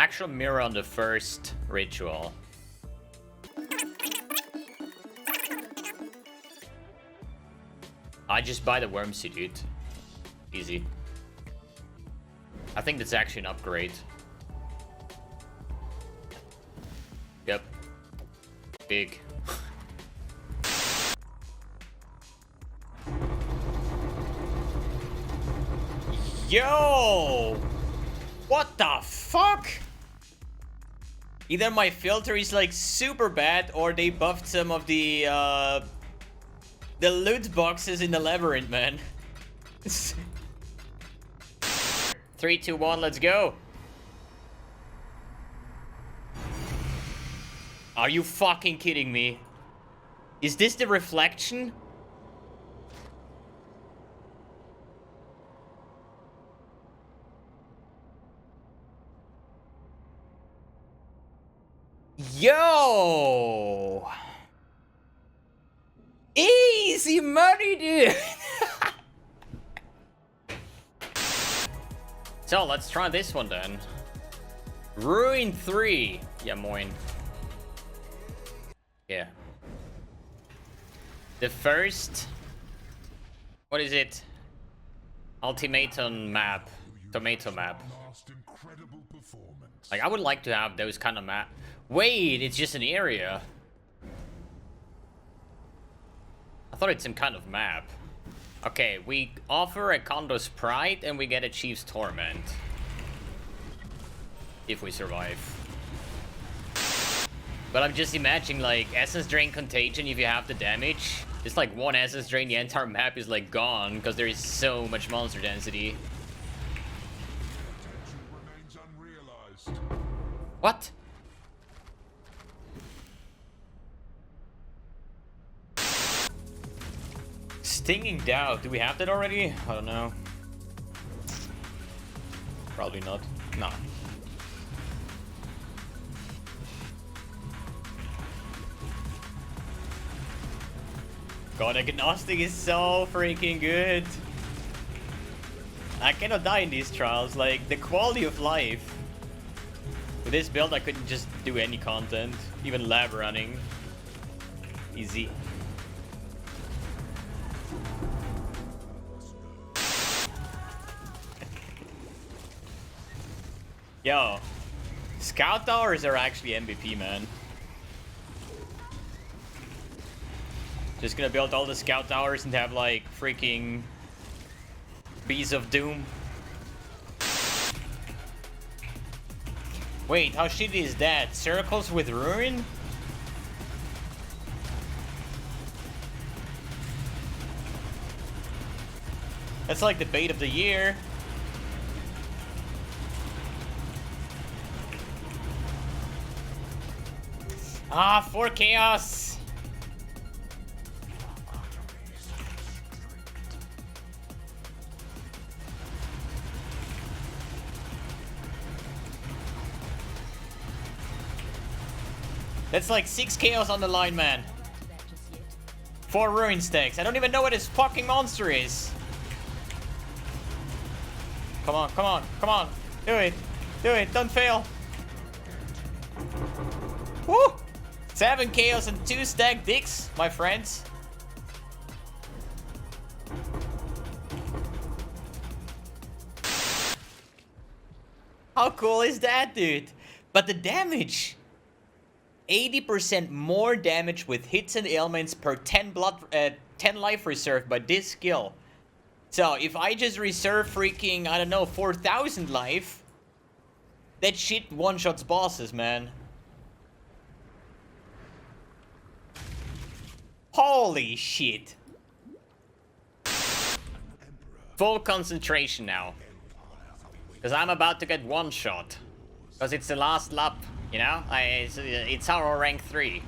Actual mirror on the first ritual. I just buy the wormsuit, dude. Easy. I think that's actually an upgrade. Yep. Big. Yo! What the fuck? Either my filter is like super bad or they buffed some of the loot boxes in the labyrinth, man. 3, 2, 1, let's go. Are you fucking kidding me? Is this the reflection? Yo! Easy money, dude! So, let's try this one then. Ruin 3. Yeah, moin. Yeah. The first... What is it? Ultimatum map. Tomato map. Like, I would like to have those kind of map. Wait, it's just an area. I thought it's some kind of map. Okay, we offer a Kondo's Pride and we get a Chief's Torment. If we survive. But I'm just imagining, like, Essence Drain Contagion, if you have the damage. It's like one Essence Drain, the entire map is like gone because there is so much monster density. What? Stinging Doubt. Do we have that already? I don't know. Probably not. No. God, Agnostic is so freaking good. I cannot die in these trials. Like, the quality of life. With this build, I couldn't just do any content. Even lab running. Easy. Yo, Scout Towers are actually MVP, man. Just gonna build all the Scout Towers and have like freaking Bees of Doom. Wait, how shitty is that? Circles with Ruin? That's like the bait of the year. Ah, 4 Chaos! That's like 6 Chaos on the line, man. 4 Ruin stacks. I don't even know what this fucking monster is. Come on, come on, come on. Do it. Do it. Don't fail. Woo! 7 Chaos and 2 stack dicks, my friends. How cool is that, dude? But the damage. 80% more damage with hits and ailments per 10 life reserve by this skill. So if I just reserve freaking, I don't know, 4,000 life, that shit one-shots bosses, man. Holy shit. Full concentration now. Because I'm about to get one shot. Because it's the last lap, you know? It's our rank 3.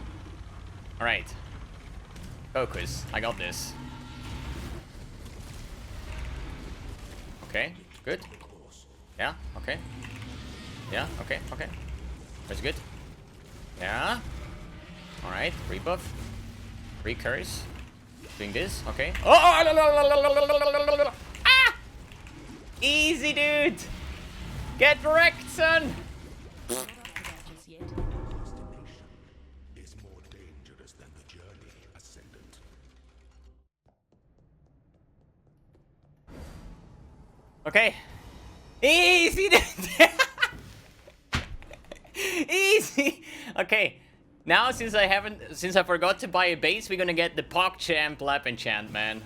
Alright. Focus. I got this. Okay, good. Yeah, okay. Yeah, okay, okay. That's good. Yeah. Alright, rebuff. Recurse. Doing this, okay. Oh! Ah! Easy, dude! Get wrecked, son! is more dangerous than the journey, Ascendant. Okay. Easy. Easy. Okay. Now, since I forgot to buy a base, we're gonna get the PogChamp Lap Enchant, man.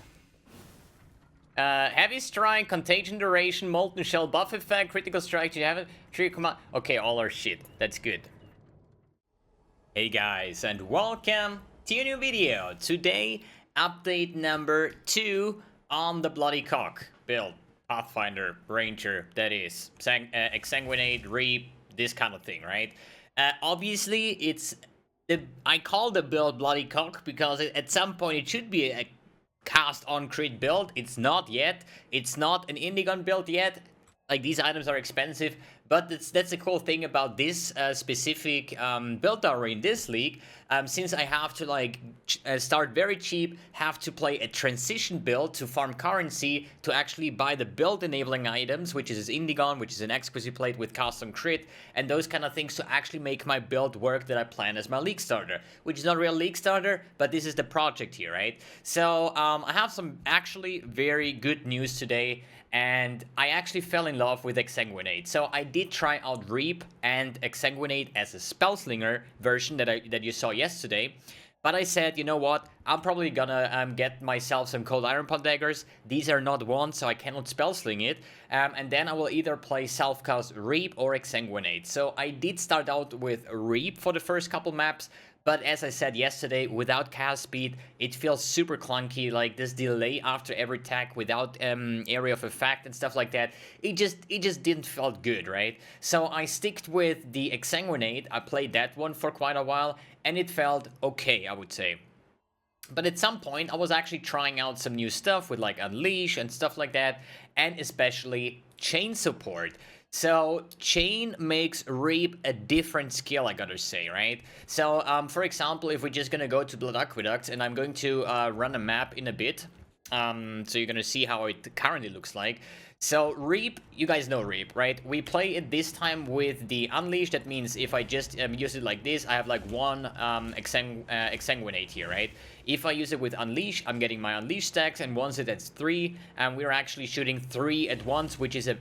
Heavy Strike, Contagion Duration, Molten Shell, Buff Effect, Critical Strike, do you have it? Tree Command. Okay, all our shit. That's good. Hey guys, and welcome to a new video. Today, update number 2 on the Bloody Cock build. Pathfinder, Ranger, that is. Exsanguinate, Reap, this kind of thing, right? Obviously, I call the build Bloody Cock because at some point it should be a cast on crit build. It's not yet. It's not an Indigon build yet. Like, these items are expensive, but that's the cool thing about this specific build tower in this league. Since I have to like start very cheap, have to play a transition build to farm currency to actually buy the build enabling items, which is Indigon, which is an exquisite plate with custom crit, and those kind of things to actually make my build work that I plan as my league starter, which is not a real league starter, but this is the project here, right? So I have some actually very good news today. And I actually fell in love with Exsanguinate. So I did try out Reap and Exsanguinate as a Spellslinger version that you saw yesterday. But I said, you know what, I'm probably gonna get myself some Cold Iron Pot daggers. These are not wands, so I cannot Spellsling it. And then I will either play Self-Cast Reap or Exsanguinate. So I did start out with Reap for the first couple maps. But as I said yesterday, without cast speed, it feels super clunky, like this delay after every attack without area of effect and stuff like that. It just didn't feel good, right? So I sticked with the Exsanguinate. I played that one for quite a while, and it felt okay, I would say. But at some point, I was actually trying out some new stuff with like Unleash and stuff like that, and especially chain support. So, Chain makes Reap a different skill, I gotta say, right? So, for example, if we're just gonna go to Blood Aqueduct, and I'm going to run a map in a bit, so you're gonna see how it currently looks like. So, Reap, you guys know Reap, right? We play it this time with the Unleash. That means if I just use it like this, I have like one Exsanguinate here, right? If I use it with Unleash, I'm getting my Unleash stacks, and once that's 3, and we're actually shooting 3 at once, which is a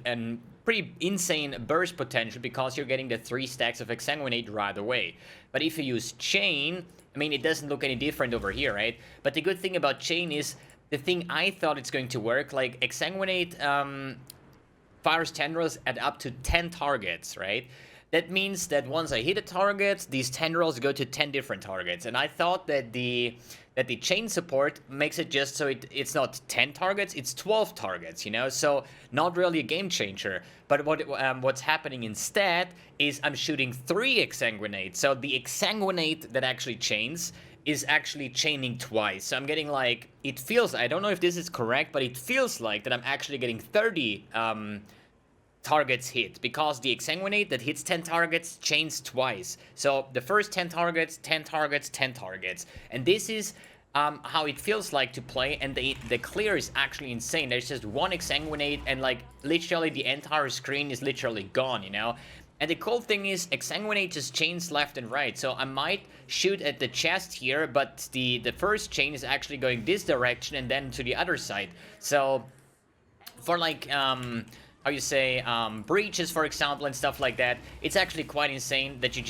pretty insane burst potential because you're getting the 3 stacks of Exsanguinate right away. But if you use Chain, I mean, it doesn't look any different over here, right? But the good thing about Chain is the thing I thought it's going to work, like Exsanguinate fires tendrils at up to 10 targets, right? That means that once I hit a target, these tendrils go to 10 different targets. And I thought that the chain support makes it just so it's not 10 targets, it's 12 targets, you know? So not really a game changer. But what's happening instead is I'm shooting 3 Exsanguinates. So the Exsanguinate that actually chains is actually chaining twice. So I'm getting like, it feels, I don't know if this is correct, but it feels like that I'm actually getting 30 targets hit, because the Exsanguinate that hits 10 targets chains twice. So the first 10 targets, 10 targets, 10 targets. And this is how it feels like to play, and the clear is actually insane. There's just one Exsanguinate, and like literally the entire screen is literally gone, you know? And the cool thing is, Exsanguinate just chains left and right. So I might shoot at the chest here, but the first chain is actually going this direction and then to the other side. So for like how you say, breaches, for example, and stuff like that, it's actually quite insane that it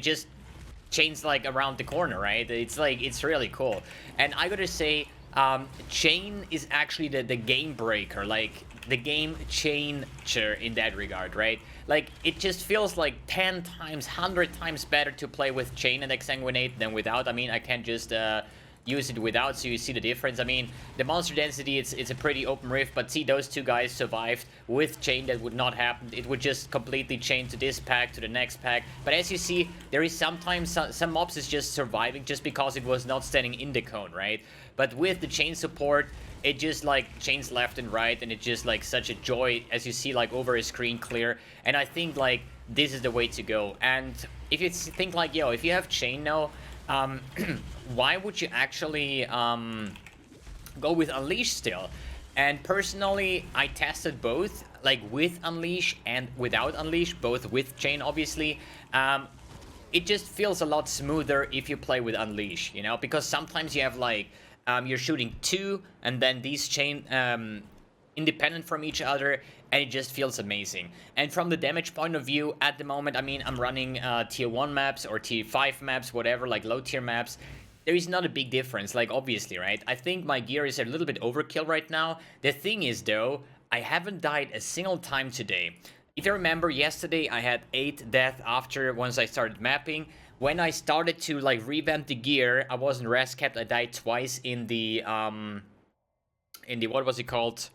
just chains like around the corner, right? It's like, it's really cool. And I gotta say, Chain is actually the game breaker, like the game changer in that regard, right? Like, it just feels like 10 times, 100 times better to play with Chain and Exsanguinate than without. I mean, I can't just use it without, so you see the difference. I mean, the monster density, it's a pretty open rift, but see, those 2 guys survived. With Chain, that would not happen. It would just completely chain to this pack, to the next pack. But as you see, there is sometimes some mobs is just surviving just because it was not standing in the cone, right? But with the chain support, it just like chains left and right, and it's just like such a joy as you see like over a screen clear. And I think like this is the way to go. And if you think like, yo, if you have Chain now, why would you actually go with Unleash still? And personally, I tested both. like with Unleash and without Unleash, both with Chain obviously, it just feels a lot smoother if you play with Unleash, you know, because sometimes you have like you're shooting two and then these chain independent from each other, and it just feels amazing. And from the damage point of view, at the moment, I mean, I'm running tier 1 maps or tier 5 maps, whatever, like low tier maps. There is not a big difference, like obviously, right? I think my gear is a little bit overkill right now. The thing is though, I haven't died a single time today. If you remember, yesterday I had 8 deaths after once I started mapping. When I started to like revamp the gear, I wasn't rest capped. I died twice in the what was it called?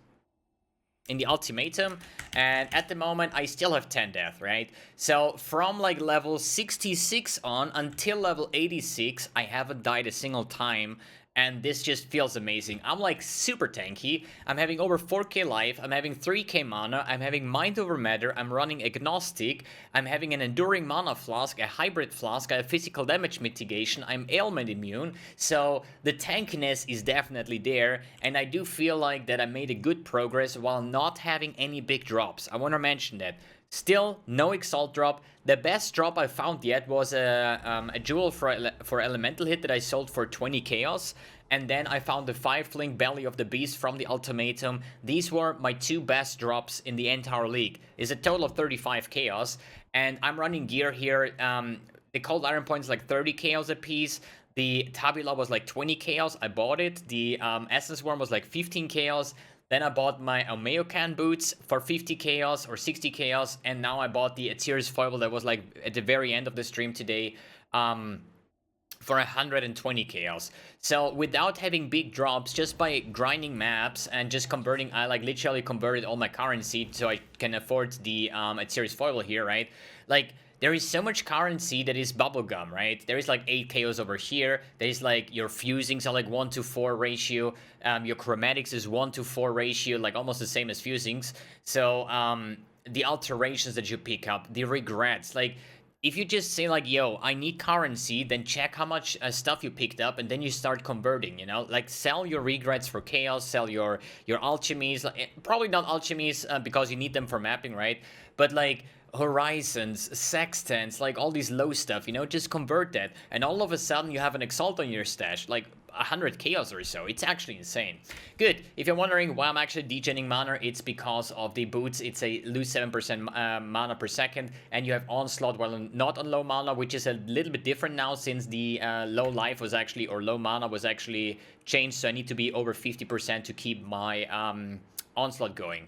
In the Ultimatum, and at the moment I still have 10 death, right? So from like level 66 on until level 86, I haven't died a single time, and this just feels amazing. I'm like super tanky. I'm having over 4k life, I'm having 3k mana, I'm having mind over matter, I'm running agnostic, I'm having an enduring mana flask, a hybrid flask, I have physical damage mitigation, I'm ailment immune, so the tankiness is definitely there, and I do feel like that I made a good progress while not having any big drops. I want to mention that. Still, no Exalt drop. The best drop I found yet was a jewel for Elemental Hit that I sold for 20 Chaos. And then I found the 5-link Belly of the Beast from the Ultimatum. These were my 2 best drops in the entire league. It's a total of 35 Chaos. And I'm running gear here. The Cold Iron Point is like 30 Chaos a piece. The Tabula was like 20 Chaos. I bought it. The Essence Worm was like 15 Chaos. Then I bought my Omeocan boots for 50 Chaos or 60 Chaos, and now I bought the Atir's foible that was like at the very end of the stream today for 120 Chaos. So without having big drops, just by grinding maps and just converting, I like literally converted all my currency so I can afford the Atir's foible here, right? Like, there is so much currency that is bubblegum, right? There is like 8 KOs over here. There is like your fusings are like 1-to-4 ratio. Your chromatics is 1-to-4 ratio, like almost the same as fusings. So the alterations that you pick up, the regrets, like if you just say like, yo, I need currency, then check how much stuff you picked up, and then you start converting, you know? Like, sell your regrets for chaos, sell your alchemies, probably not alchemies because you need them for mapping, right? But like, horizons, sextants, like all these low stuff, you know, just convert that, and all of a sudden you have an Exalt on your stash, like 100 Chaos or so. It's actually insane. Good. If you're wondering why I'm actually degening mana, it's because of the boots. It's a lose 7% mana per second, and you have Onslaught while not on low mana, which is a little bit different now since the low life was actually, or low mana was actually changed, so I need to be over 50% to keep my Onslaught going.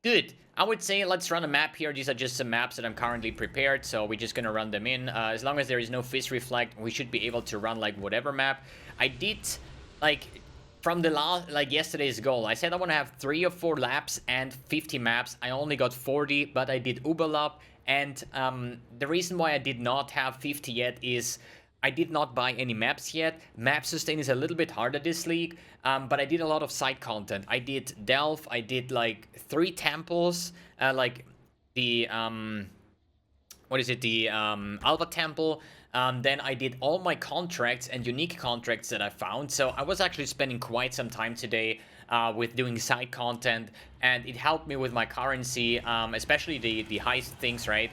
Good. I would say let's run a map here. These are just some maps that I'm currently prepared, so we're just gonna run them in. As long as there is no Fizz Reflect, we should be able to run like whatever map. I did, like, from the last, like yesterday's goal, I said I want to have 3 or 4 laps and 50 maps. I only got 40, but I did Uberlap, and the reason why I did not have 50 yet is I did not buy any maps yet. Map sustain is a little bit harder this league, but I did a lot of side content. I did Delph, I did like 3 temples, like the, what is it, the Alba Temple. Then I did all my contracts and unique contracts that I found. So I was actually spending quite some time today with doing side content, and it helped me with my currency, especially the heist things, right?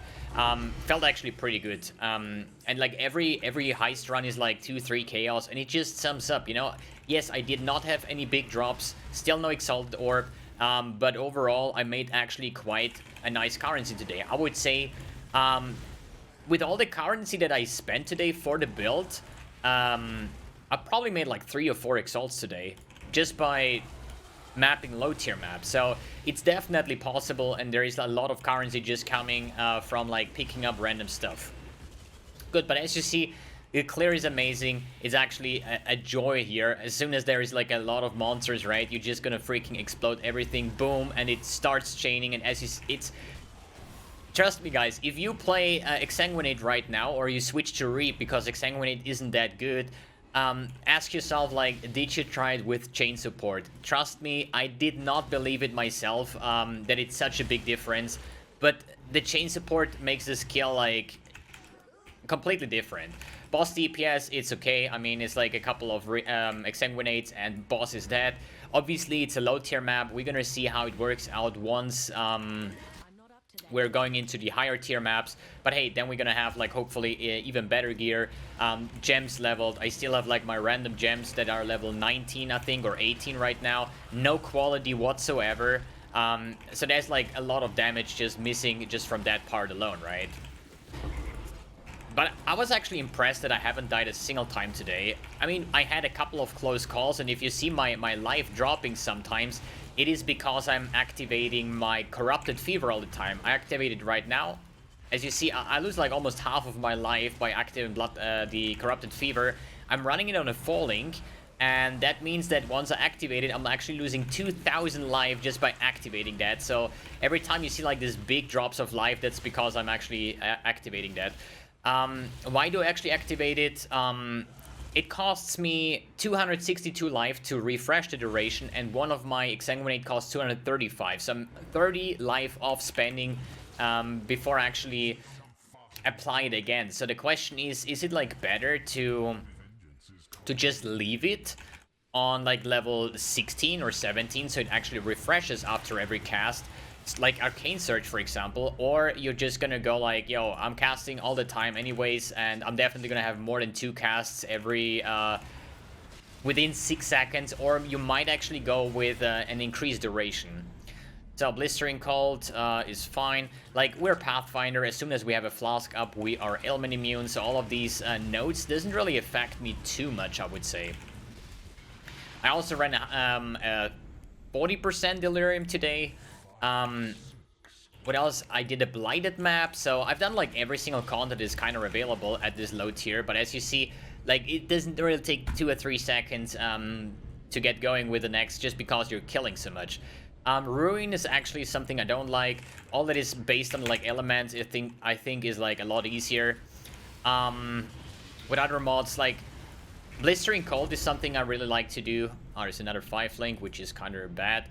Felt actually pretty good. And like every heist run is like 2-3 chaos, and it just sums up, you know. Yes, I did not have any big drops, still no Exalted Orb, but overall I made actually quite a nice currency today. I would say, with all the currency that I spent today for the build, I probably made like 3 or 4 Exalts today, just by mapping low tier maps. So it's definitely possible, and there is a lot of currency just coming from like picking up random stuff. Good, but as you see, the clear is amazing. It's actually a joy here. As soon as there is like a lot of monsters, right, you're just gonna freaking explode everything, boom, and it starts chaining. And as you, it's, trust me guys, if you play Exsanguinate right now, or you switch to Reap because Exsanguinate isn't that good, ask yourself, like, did you try it with chain support? Trust me, I did not believe it myself, that it's such a big difference, but the chain support makes the skill, like, completely different. Boss DPS, it's okay. I mean, it's like a couple of Exsanguinates and boss is dead. Obviously, it's a low tier map. We're gonna see how it works out once we're going into the higher tier maps. But hey, then we're gonna have like hopefully even better gear, gems leveled. I still have like my random gems that are level 19, I think, or 18 right now. No quality whatsoever. So there's like a lot of damage just missing just from that part alone, right? But I was actually impressed that I haven't died a single time today. I mean, I had a couple of close calls, and if you see my life dropping sometimes, it is because I'm activating my Corrupted Fever all the time. I activate it right now. As you see, I lose like almost half of my life by activating the Corrupted Fever. I'm running it on a falling, and that means that once I activate it, I'm actually losing 2,000 life just by activating that. So every time you see like these big drops of life, that's because I'm actually activating that. Why do I actually activate it? It costs me 262 life to refresh the duration, and one of my Exsanguinate costs 235. So I'm 30 life off spending before I actually apply it again. So the question is it like better to just leave it on like level 16 or 17 so it actually refreshes after every cast? It's like Arcane Surge, for example, or you're just gonna go like, yo, I'm casting all the time anyways, and I'm definitely gonna have more than 2 casts every within 6 seconds, or you might actually go with an increased duration. So Blistering Cold is fine. Like, we're Pathfinder. As soon as we have a Flask up, we are ailment immune, so all of these nodes doesn't really affect me too much, I would say. I also ran a 40% Delirium today. What else? I did a Blighted map, so I've done like every single con that is kind of available at this low tier, but as you see, like, it doesn't really take 2 or 3 seconds to get going with the next just because you're killing so much. Ruin is actually something I don't like. All that is based on like elements, I think is like a lot easier. With other mods, like Blistering Cold is something I really like to do. Oh, there's another 5 link, which is kind of bad.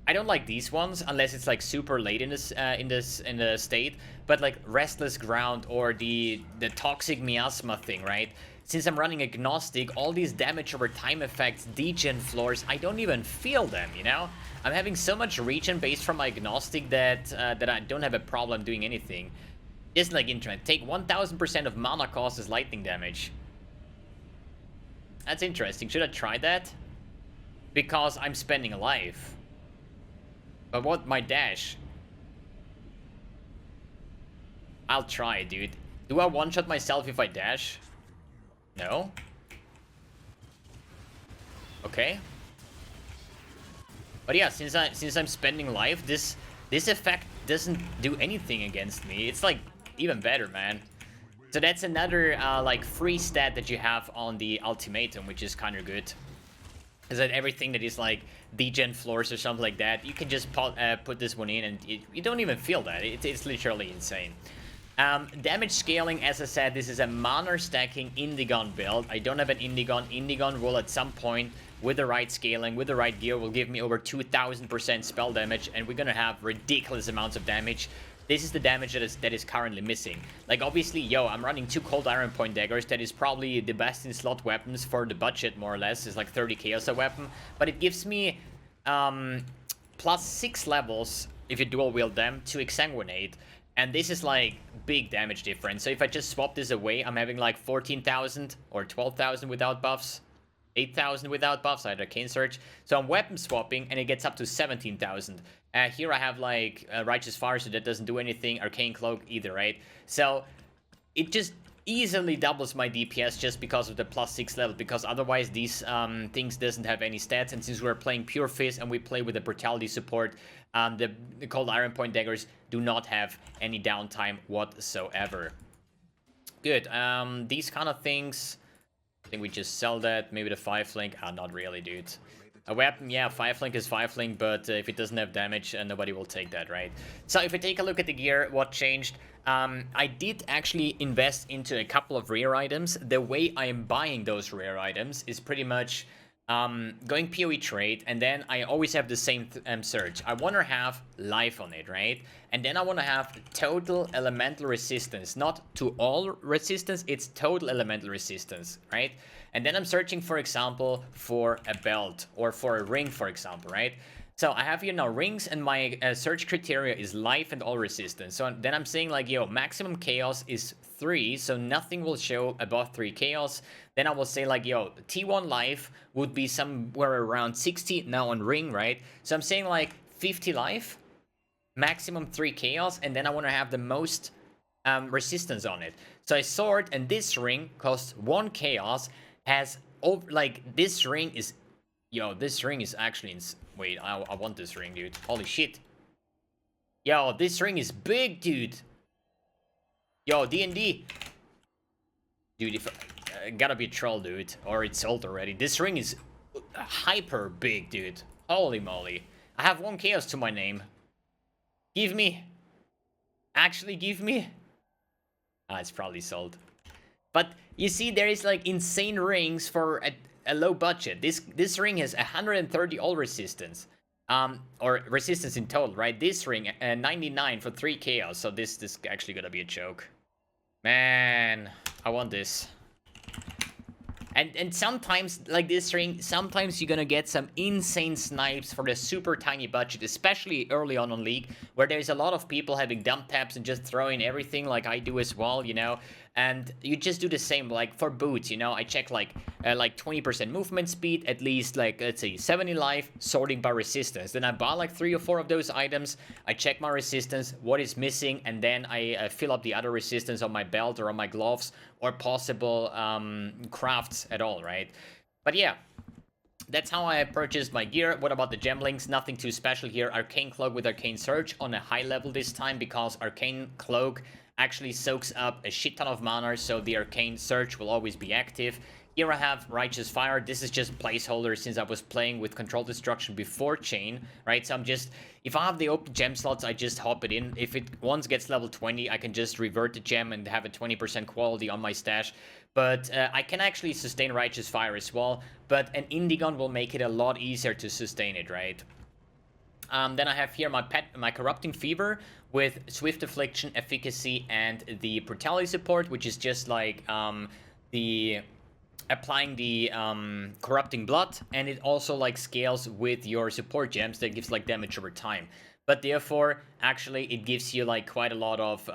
I don't like these ones unless it's like super late in the state. But like Restless Ground or the Toxic Miasma thing, right? Since I'm running Agnostic, all these damage over time effects, degen floors, I don't even feel them, you know? I'm having so much regen based from my Agnostic that I don't have a problem doing anything. Just like internet, take 1000% of mana cost as lightning damage. That's interesting. Should I try that? Because I'm spending a life. But what, my dash? I'll try, dude. Do I one-shot myself if I dash? No? Okay. But yeah, since I'm spending life, this effect doesn't do anything against me. It's like even better, man. So that's another like free stat that you have on the Ultimatum, which is kind of good. Is that everything that is like degen floors or something like that, you can just put this one in and you don't even feel that. It's literally insane. Damage scaling, as I said, this is a mana stacking Indigon build. I don't have an Indigon. Indigon will at some point, with the right scaling, with the right gear, will give me over 2000% spell damage, and we're gonna have ridiculous amounts of damage. This is the damage that is currently missing. Like, obviously, yo, I'm running 2 Cold Iron Point Daggers. That is probably the best in slot weapons for the budget, more or less. It's like 30 chaos a weapon. But it gives me plus 6 levels, if you dual wield them, to Exsanguinate. And this is like big damage difference. So if I just swap this away, I'm having like 14,000 or 12,000 without buffs. 8,000 without buffs. I had Arcane Surge. So I'm weapon swapping and it gets up to 17,000. Here I have like Righteous Fire, so that doesn't do anything. Arcane Cloak either, right? So it just easily doubles my DPS just because of the plus 6 level, because otherwise these things doesn't have any stats. And since we're playing Pure Fist and we play with the Brutality support, the Cold Iron Point Daggers do not have any downtime whatsoever. Good. These kind of things, I think we just sell that. Maybe the 5 link. Not really, dude. A weapon, yeah, 5 link is 5 link, but if it doesn't have damage, nobody will take that, right? So if we take a look at the gear, what changed? I did actually invest into a couple of rare items. The way I am buying those rare items is pretty much Going PoE trade, and then I always have the same search. I want to have life on it, right? And then I want to have total elemental resistance, not to all resistance, it's total elemental resistance, right? And then I'm searching, for example, for a belt or for a ring, for example, right? So I have here now rings, and my search criteria is life and all resistance. So then I'm saying like, yo, maximum chaos is 3, so nothing will show above 3 chaos. Then I will say like, yo, T1 life would be somewhere around 60 now on ring, right? So I'm saying like 50 life, maximum 3 chaos, and then I want to have the most resistance on it. So I sort, and this ring costs 1 chaos, has over, like, this ring is, yo, this ring is actually wait, I want this ring, dude. Holy shit. Yo, this ring is big, dude. Yo, D&D. Dude, if gotta be a troll, dude, or it's sold already. This ring is hyper big, dude. Holy moly. I have 1 chaos to my name. Give me. Actually, give me. Ah, it's probably sold. But you see, there is like insane rings for a low budget. This ring has 130 all resistance. Or resistance in total, right? This ring, 99 for 3 chaos. So this actually gonna be a joke. Man, I want this. And sometimes, like this ring, sometimes you're gonna get some insane snipes for the super tiny budget, especially early on League, where there's a lot of people having dump taps and just throwing everything like I do as well, you know? And you just do the same, like for boots, you know? I check like 20% movement speed, at least like, let's say 70 life, sorting by resistance. Then I buy like 3 or 4 of those items, I check my resistance, what is missing, and then I fill up the other resistance on my belt or on my gloves, or possible crafts at all, right? But yeah, that's how I purchased my gear. What about the gem links? Nothing too special here. Arcane Cloak with Arcane Surge on a high level this time, because Arcane Cloak actually soaks up a shit ton of mana, so the Arcane Surge will always be active. Here I have Righteous Fire. This is just placeholder since I was playing with Control Destruction before Chain, right? So I'm just, if I have the open gem slots, I just hop it in. If it once gets level 20, I can just revert the gem and have a 20% quality on my stash. But I can actually sustain Righteous Fire as well, but an Indigon will make it a lot easier to sustain it, right? Then I have here my Corrupting Fever with Swift Affliction, Efficacy, and the Brutality support, which is just like applying the Corrupting Blood, and it also like scales with your support gems that gives like damage over time. But therefore, actually, it gives you like quite a lot of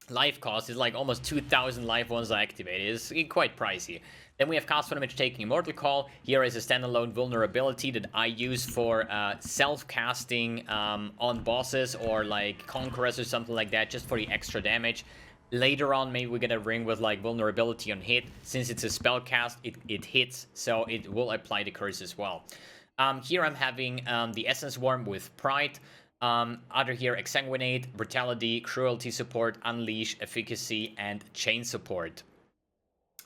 life cost. It's like almost 2,000 life once I activate it. It's quite pricey. Then we have Cast for Damage Taking Immortal Call. Here is a standalone vulnerability that I use for self-casting on bosses or like Conquerors or something like that, just for the extra damage. Later on, maybe we get a ring with like vulnerability on hit. Since it's a spell cast, it hits, so it will apply the curse as well. Here I'm having the Essence Worm with Pride. Other here, Exsanguinate, Brutality, Cruelty support, Unleash, Efficacy, and Chain support.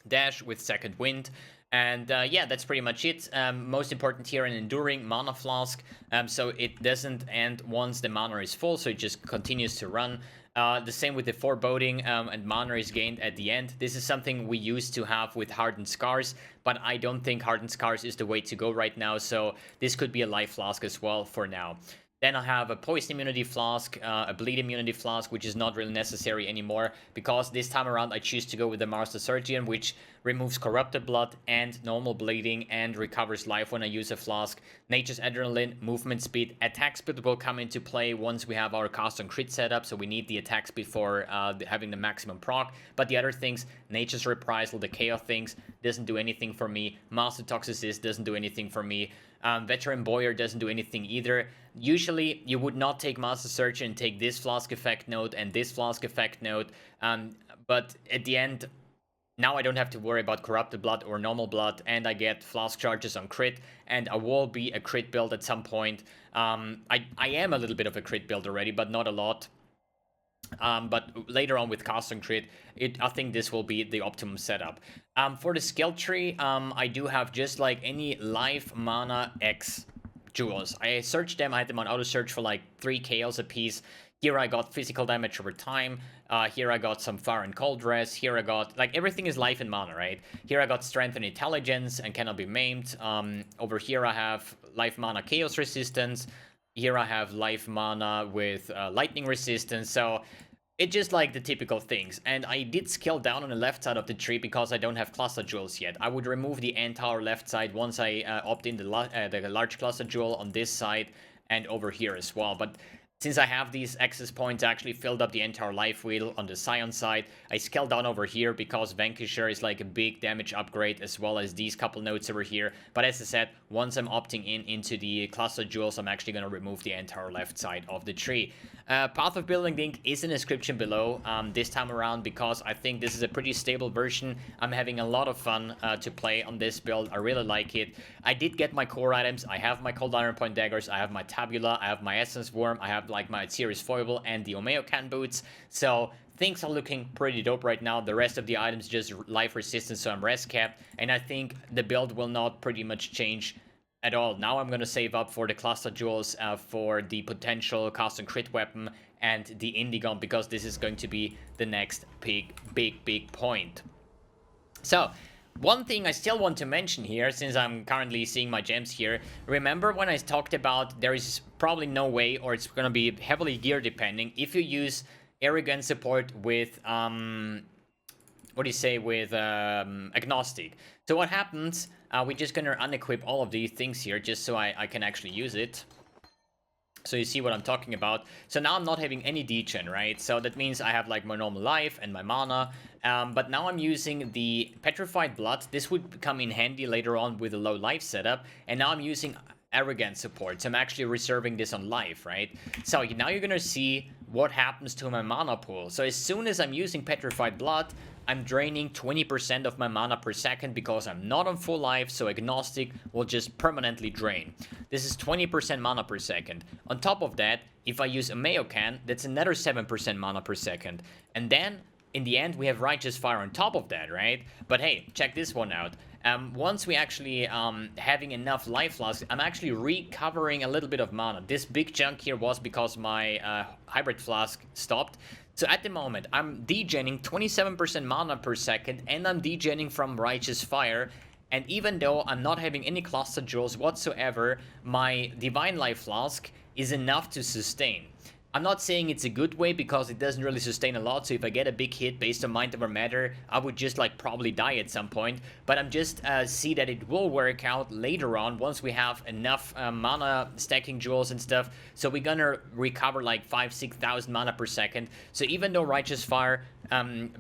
Dash with Second Wind. And yeah, that's pretty much it. Most important here, an Enduring Mana Flask, so it doesn't end once the mana is full, so it just continues to run. The same with the Foreboding, and mana is gained at the end. This is something we used to have with Hardened Scars, but I don't think Hardened Scars is the way to go right now, so this could be a Life Flask as well for now. Then I have a Poison Immunity Flask, a Bleed Immunity Flask, which is not really necessary anymore, because this time around I choose to go with the Master Surgeon, which removes Corrupted Blood and normal bleeding and recovers life when I use a flask. Nature's Adrenaline, Movement Speed, Attack Speed will come into play once we have our Cast on Crit setup, so we need the Attack Speed for having the maximum proc. But the other things, Nature's Reprisal, the Chaos things, doesn't do anything for me. Master Toxicist doesn't do anything for me. Veteran Boyer doesn't do anything either. Usually, you would not take Master Surgeon and take this Flask Effect node and this Flask Effect node, but at the end, now I don't have to worry about Corrupted Blood or Normal Blood, and I get Flask Charges on Crit, and I will be a Crit build at some point. I am a little bit of a Crit build already, but not a lot. But later on with Cast on Crit, I think this will be the optimum setup. For the skill tree, I do have just like any life, mana, X jewels. I searched them, I had them on auto search for like 3 chaos a piece. Here I got physical damage over time. Here I got some fire and cold res. Here I got, like, everything is life and mana, right? Here I got strength and intelligence and cannot be maimed. Over here I have life mana chaos resistance. Here I have life mana with lightning resistance. So it's just like the typical things. And I did scale down on the left side of the tree because I don't have cluster jewels yet. I would remove the entire left side once I opt in the large cluster jewel on this side and over here as well. But since I have these access points, I actually filled up the entire life wheel on the Scion side. I scaled down over here because Vanquisher is like a big damage upgrade, as well as these couple nodes over here. But as I said, once I'm opting into the cluster jewels, I'm actually going to remove the entire left side of the tree. Path of Building link is in the description below this time around, because I think this is a pretty stable version. I'm having a lot of fun to play on this build. I really like it. I did get my core items. I have my Cold Iron Point daggers. I have my Tabula. I have my Essence Worm. I have like my Series Foible and the Omeo Can boots. So things are looking pretty dope right now. The rest of the items just life resistance, so I'm rest capped. And I think the build will not pretty much change at all. Now I'm going to save up for the cluster jewels for the potential cast and crit weapon and the Indigon, because this is going to be the next big point. So one thing I still want to mention here, since I'm currently seeing my gems here, remember when I talked about there is probably no way, or it's going to be heavily gear depending, if you use Arrogant support with what do you say, with agnostic. So what happens, we're just gonna unequip all of these things here just so I can actually use it. So you see what I'm talking about. So now I'm not having any degen, right? So that means I have like my normal life and my mana. But now I'm using the Petrified Blood. This would come in handy later on with a low life setup. And now I'm using Arrogant support. So I'm actually reserving this on life, right? So now you're gonna see what happens to my mana pool. So as soon as I'm using Petrified Blood, I'm draining 20% of my mana per second because I'm not on full life, so Agnostic will just permanently drain. This is 20% mana per second. On top of that, if I use a Mayo Can, that's another 7% mana per second. And then, in the end, we have Righteous Fire on top of that, right? But hey, check this one out. Once we actually having enough life flask, I'm actually recovering a little bit of mana. This big chunk here was because my hybrid flask stopped. So at the moment, I'm degenning 27% mana per second, and I'm degenning from Righteous Fire. And even though I'm not having any cluster jewels whatsoever, my Divine Life Flask is enough to sustain. I'm not saying it's a good way because it doesn't really sustain a lot, so if I get a big hit based on Mind Over Matter, I would just like probably die at some point. But I'm just see that it will work out later on once we have enough mana stacking jewels and stuff. So we're gonna recover like 5,000-6,000 mana per second. So even though Righteous Fire,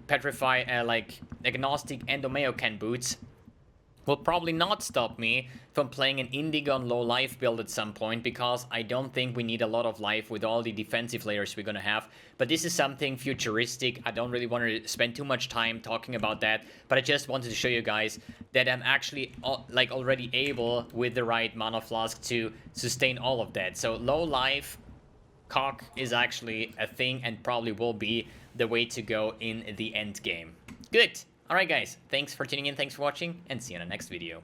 Petrify, like Agnostic and Omeo Can boots will probably not stop me from playing an Indigon low life build at some point, because I don't think we need a lot of life with all the defensive layers we're gonna have. But this is something futuristic. I don't really want to spend too much time talking about that, but I just wanted to show you guys that I'm actually like already able with the right mana flask to sustain all of that. So low life cock is actually a thing and probably will be the way to go in the end game. Good. Alright guys, thanks for tuning in, thanks for watching, and see you in the next video.